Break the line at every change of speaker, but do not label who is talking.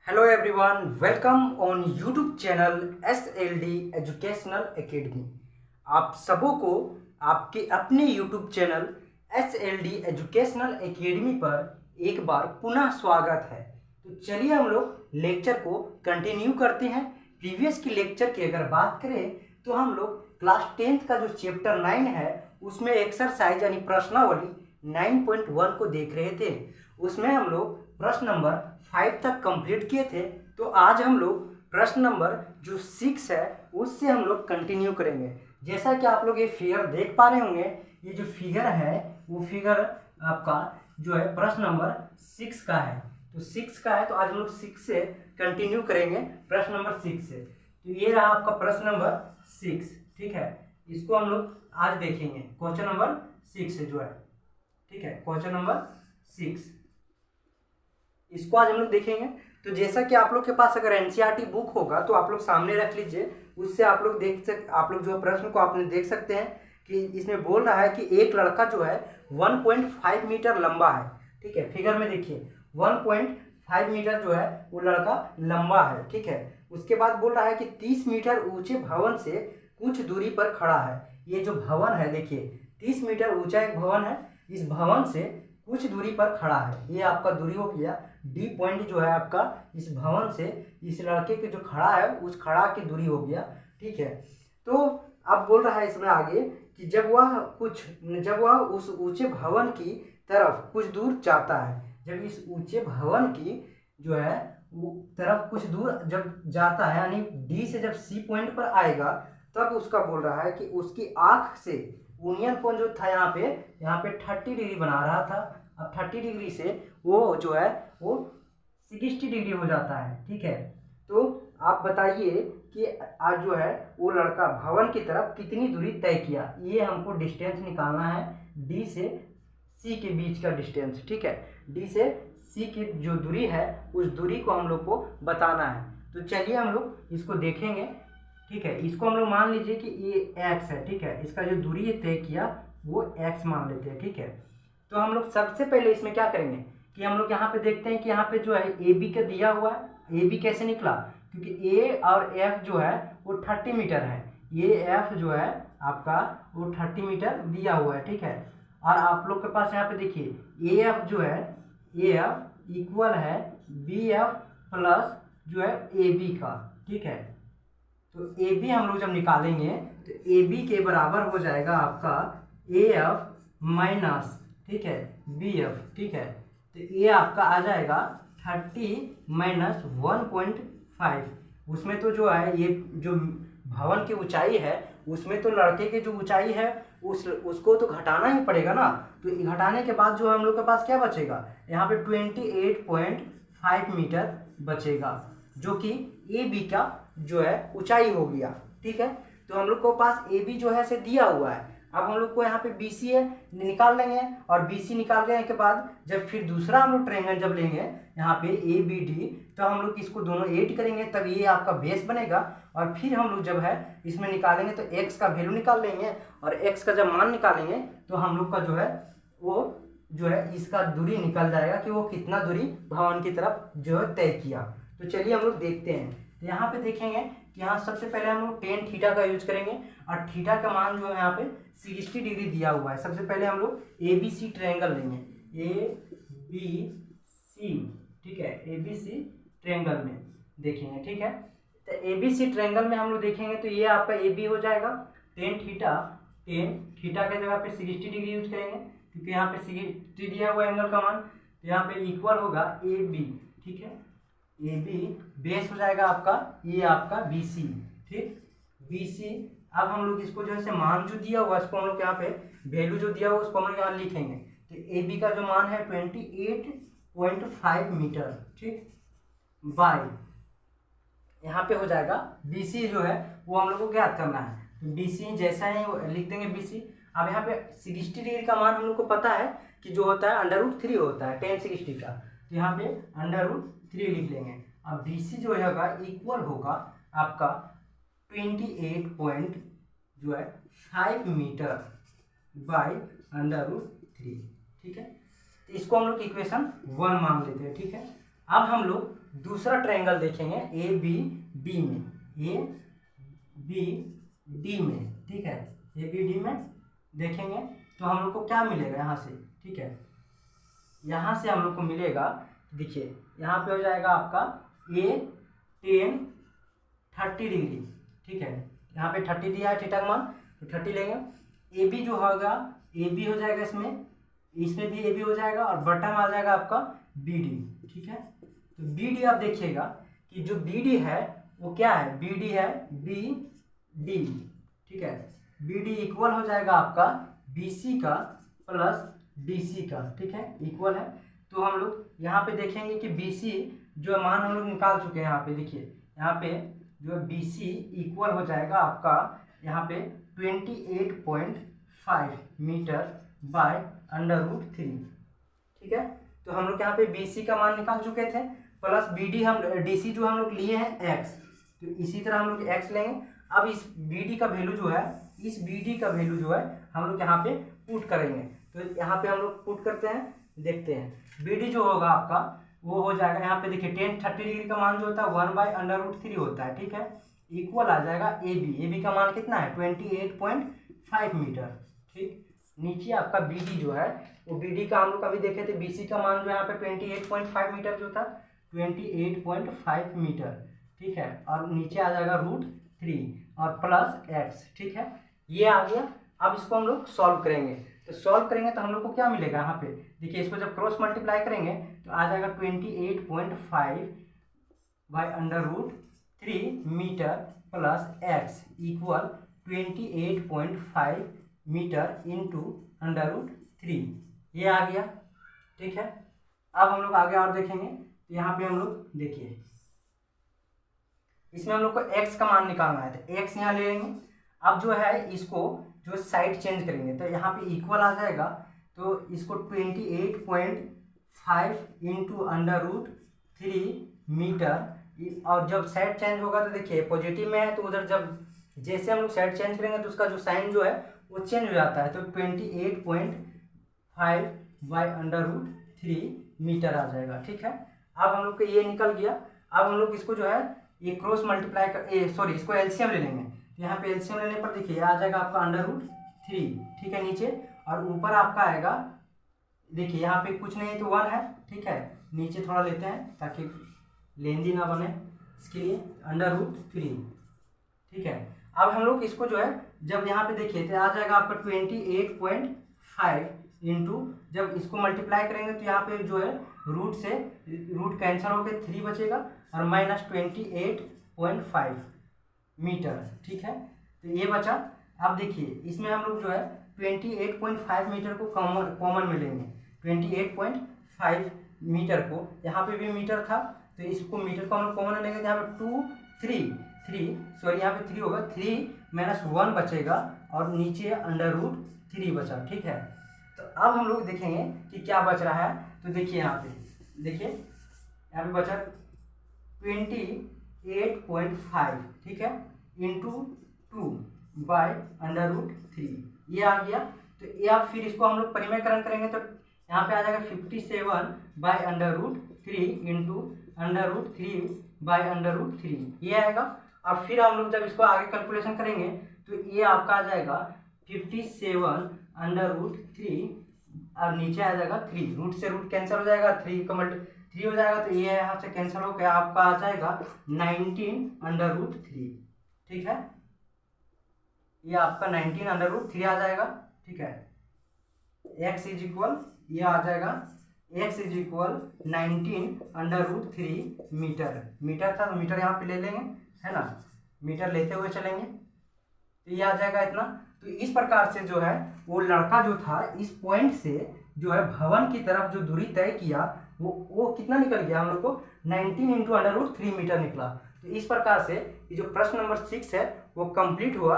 Hello everyone, welcome on YouTube channel SLD educational academy. आप सबों को आपके अपने YouTube channel SLD educational academy पर एक बार पुनः स्वागत है। तो चलिए हम लोग लेक्चर को कंटिन्यू करते हैं। प्रीवियस की लेक्चर की अगर बात करें तो हम लोग क्लास 10th का जो चैप्टर 9 है उसमें एक्सरसाइज यानी प्रश्नावली 9.1 को देख रहे थे। उसमें हम लोग प्रश्न नंबर 5 तक कंप्लीट किए थे। तो आज हम लोग प्रश्न नंबर जो 6 है उससे हम लोग कंटिन्यू करेंगे। जैसा कि आप लोग ये फिगर देख पा रहे होंगे, ये जो फिगर है वो फिगर आपका जो है प्रश्न नंबर 6 का है। तो 6 का है, तो आज हम लोग 6 से कंटिन्यू करेंगे प्रश्न नंबर 6 से। तो ये रहा आपका प्रश्न नंबर 6, ठीक है। इसको हम लोग आज देखेंगे, क्वेश्चन नंबर 6 जो है, ठीक है, क्वेश्चन नंबर 6 इसको आज हम लोग देखेंगे। तो जैसा कि आप लोग के पास अगर NCERT बुक होगा तो आप लोग सामने रख लीजिए, उससे आप लोग आप लोग जो प्रश्न को आपने देख सकते हैं कि इसमें बोल रहा है कि एक लड़का जो है 1.5 मीटर लंबा है, ठीक है। फिगर में देखिए 1.5 मीटर जो है वो लड़का लंबा है, ठीक है। उसके बाद बोल रहा है कि 30 मीटर ऊंचे भवन से कुछ दूरी पर खड़ा है। ये जो भवन है देखिए 30 मीटर ऊंचा एक भवन है, इस भवन से कुछ दूरी पर खड़ा है। ये आपका दूरी हो गया डी पॉइंट जो है आपका इस भवन से इस लड़के के जो खड़ा है उस खड़ा की दूरी हो गया, ठीक है। तो अब बोल रहा है इसमें आगे कि जब वह उस ऊंचे भवन की तरफ कुछ दूर जाता है, जब इस ऊंचे भवन की जो है वो तरफ कुछ दूर जब जाता है यानी डी से जब सी पॉइंट पर आएगा, तब उसका बोल रहा है कि उसकी आंख से यूनियन पॉइंट जो था यहाँ पे 30 डिग्री बना रहा था। अब 30 डिग्री से वो जो है वो 60 डिग्री हो जाता है, ठीक है। तो आप बताइए कि आज जो है वो लड़का भवन की तरफ कितनी दूरी तय किया। ये हमको डिस्टेंस निकालना है, डी से सी के बीच का डिस्टेंस, ठीक है। डी से सी की जो दूरी है उस दूरी को हम लोग को बताना है। तो चलिए हम लोग इसको देखेंगे, ठीक है। इसको हम लोग मान लीजिए कि ये x है, ठीक है। इसका जो दूरी ये तय किया वो x मान लेते हैं, ठीक है। तो हम लोग सबसे पहले इसमें क्या करेंगे कि हम लोग यहाँ पे देखते हैं कि यहाँ पे जो है AB का दिया हुआ है। AB कैसे निकला, क्योंकि A और F जो है वो 30 मीटर है, ये F जो है आपका वो 30 मीटर दिया हुआ है, ठीक है। और आप लोग के पास यहाँ पे देखिए AF जो है AF इक्वल है BF प्लस जो है AB का, ठीक है। तो AB हम लोग जब निकालेंगे तो AB के बराबर हो जाएगा आपका AF माइनस, ठीक है, BF, ठीक है। तो ये आपका आ जाएगा 30 माइनस 1.5। उसमें तो जो है ये जो भवन की ऊंचाई है उसमें तो लड़के की जो ऊंचाई है उसको तो घटाना ही पड़ेगा ना। तो घटाने के बाद जो हम लोग के पास क्या बचेगा, यहाँ पे 28.5 मीटर बचेगा, जो कि AB का जो है ऊंचाई हो गया, ठीक है। तो हम लोग को पास AB जो है से दिया हुआ है। अब हम लोग को यहाँ पे BC है, निकाल लेंगे, और BC निकालने के बाद जब फिर दूसरा हम लोग ट्रायंगल जब लेंगे यहाँ पे ABD, तो हम लोग इसको दोनों ऐड करेंगे तब ये आपका बेस बनेगा। और फिर हम लोग जब है इसमें निकालेंगे तो x का वैल्यू निकाल लेंगे, और x का जब मान निकालेंगे तो हम लोग का जो है वो जो है इसका दूरी निकल जाएगा कि वो कितना दूरी भवन की तरफ जो है तय किया। तो चलिए हम लोग देखते हैं। तो यहाँ पे देखेंगे कि यहाँ सबसे पहले हम लोग tan थीटा का यूज करेंगे, और थीटा का मान जो है यहाँ पे 60 डिग्री दिया हुआ है। सबसे पहले हम लोग ABC ट्रायंगल लेंगे, ABC, ठीक है, ABC ट्रायंगल में देखेंगे, ठीक है। तो ABC ट्रायंगल में हम लोग देखेंगे तो ये आपका AB हो जाएगा tan थीटा के जगह पे 60 डिग्री यूज करेंगे, क्योंकि यहाँ पे 60 दिया हुआ एंगल का मान, तो यहाँ पे इक्वल होगा AB, ठीक है। AB बेस हो जाएगा आपका, ये आपका BC, ठीक, BC। अब हम लोग इसको जो है मान जो दिया हुआ इसको हम लोग यहाँ पे वैल्यू जो दिया हुआ उसको हम लोग यहाँ लिखेंगे। तो AB का जो मान है 28.5 मीटर, ठीक, बाय यहाँ पे हो जाएगा BC जो है वो हम लोग को ज्ञात करना है। तो BC जैसा ही लिख देंगे BC। अब यहाँ पे 60 डिग्री का मान हम लोग को पता है कि जो होता है √3 होता है tan 60 का, तो यहाँ पे √3 लिख लेंगे। अब BC जो होगा इक्वल होगा आपका 28.5 मीटर बाय √3, ठीक है। तो इसको हम लोग इक्वेशन 1 मान लेते हैं, ठीक है। अब हम लोग दूसरा ट्रायंगल देखेंगे ए बी डी में, ए बी डी में, ठीक है, ए बी डी में देखेंगे तो हम लोग को क्या मिलेगा यहाँ से, ठीक है, यहाँ से हम लोग को मिलेगा, देखिए यहाँ पे हो जाएगा आपका ए 10 30 डिग्री, ठीक है, यहाँ पे 30 दिया है थीटा का मान, तो 30 लेंगे। ए बी जो होगा, ए बी हो जाएगा इसमें भी ए बी हो जाएगा, और बटन आ जाएगा आपका बी डी, ठीक है। तो बी डी आप देखिएगा कि जो बी डी है वो क्या है, बी डी है बी डी, ठीक है, बी डी इक्वल हो जाएगा आपका बी सी का प्लस डी सी का, ठीक है, इक्वल है। तो हम लोग यहाँ पे देखेंगे कि बी सी जो मान हम लोग निकाल चुके हैं, यहाँ पे देखिए, यहाँ पे जो बी सी इक्वल हो जाएगा आपका यहाँ पे 28.5 मीटर बाय √3, ठीक है। तो हम लोग यहाँ पे बी सी का मान निकाल चुके थे, प्लस बी डी हम डी सी जो हम लोग लिए हैं एक्स, तो इसी तरह हम लोग एक्स लेंगे। अब इस बी डी का वैल्यू जो है, इस बी डी का वैल्यू जो है हम लोग यहाँ पे पुट करेंगे, तो यहाँ पे हम लोग पुट करते हैं, देखते हैं बी डी जो होगा आपका वो हो जाएगा, यहाँ पे देखिए 10 30 डिग्री का मान जो होता है 1/√3 होता है, ठीक है, इक्वल आ जाएगा ए बी का मान कितना है 28.5 मीटर, ठीक। नीचे आपका बी डी जो है वो बी डी का हम लोग अभी देखे थे, बी सी का मान जो यहाँ पे 28.5 मीटर जो था 28.5 मीटर, ठीक है, और नीचे आ जाएगा √3 और प्लस एक्स, ठीक है, ये आ गया। अब इसको हम लोग सॉल्व करेंगे, तो सॉल्व करेंगे तो हम लोग को क्या मिलेगा, यहाँ पे देखिए इसको जब क्रॉस मल्टीप्लाई करेंगे तो आ जाएगा 28.5/√3 metre plus x equal 28.5 metre into √3, ये आ गया, ठीक है। अब हम लोग आगे और देखेंगे, तो यहाँ पे हम लोग देखिए इसमें हम लोग को x का मान निकालना है, तो x यहाँ ले लेंगे। अब जो है इसको जो साइड चेंज करेंगे तो यहाँ पे इक्वल आ जाएगा, तो इसको 28.5 इंटू √3 मीटर, और जब साइड चेंज होगा तो देखिए पॉजिटिव में है, तो उधर जब जैसे हम लोग साइड चेंज करेंगे तो उसका जो साइन जो है वो चेंज हो जाता है, तो 28.5/√3 मीटर आ जाएगा, ठीक है। अब हम लोग को ये निकल गया। अब हम लोग इसको जो है ये क्रॉस मल्टीप्लाई कर इसको एलसीएम ले लेंगे, तो यहाँ पे एलसीएम लेने पर देखिए आ जाएगा आपका √3, ठीक है, नीचे, और ऊपर आपका आएगा, देखिए यहाँ पे कुछ नहीं तो 1 है, ठीक है, नीचे थोड़ा लेते हैं ताकि लेंदी ना बने, इसके लिए √3, ठीक है। अब हम लोग इसको जो है जब यहाँ पे देखिए तो आ जाएगा आपका 28.5 इंटू, जब इसको मल्टीप्लाई करेंगे तो यहाँ पे जो है रूट कैंसिल होकर 3 बचेगा और माइनस 28.5 मीटर, ठीक है, तो ये बचा। अब देखिए इसमें हम लोग जो है 28.5 मीटर को कॉमन में लेंगे, 28.5 मीटर को, यहाँ पे भी मीटर था तो इसको मीटर को हम लोग कॉमन लेंगे, यहाँ पे 3 यहाँ पे 3 होगा, 3 - 1 बचेगा और नीचे √3 बचा, ठीक है। तो अब हम लोग देखेंगे कि क्या बच रहा है, तो देखिए यहाँ पे देखिए यहाँ पे बचा 28.5, ठीक है, इंटू 2/√3, ये आ गया। तो ये अब फिर इसको हम लोग परिमेयकरण करेंगे तो यहाँ पे आ जाएगा 57/√3 इंटू √3/√3, ये आएगा। अब फिर हम लोग जब इसको आगे कैलकुलेशन करेंगे तो ये आपका आ जाएगा 57/√3 और नीचे आ जाएगा 3, रूट से रूट कैंसिल हो जाएगा, 3 हो जाएगा, तो ये यहाँ से कैंसिल होकर आपका आ जाएगा 19/√3, ठीक है, ये आपका 19/√3 आ जाएगा, ठीक है। x इज इक्वल ये आ जाएगा x इज इक्वल 19/√3 मीटर था तो मीटर यहाँ पे ले लेंगे, है ना, मीटर लेते हुए चलेंगे, तो ये आ जाएगा इतना। तो इस प्रकार से जो है वो लड़का जो था इस पॉइंट से जो है भवन की तरफ जो दूरी तय किया वो कितना निकल गया, हम लोग को 19 × √3 मीटर निकला। तो इस प्रकार से ये जो प्रश्न नंबर 6 है वो कंप्लीट हुआ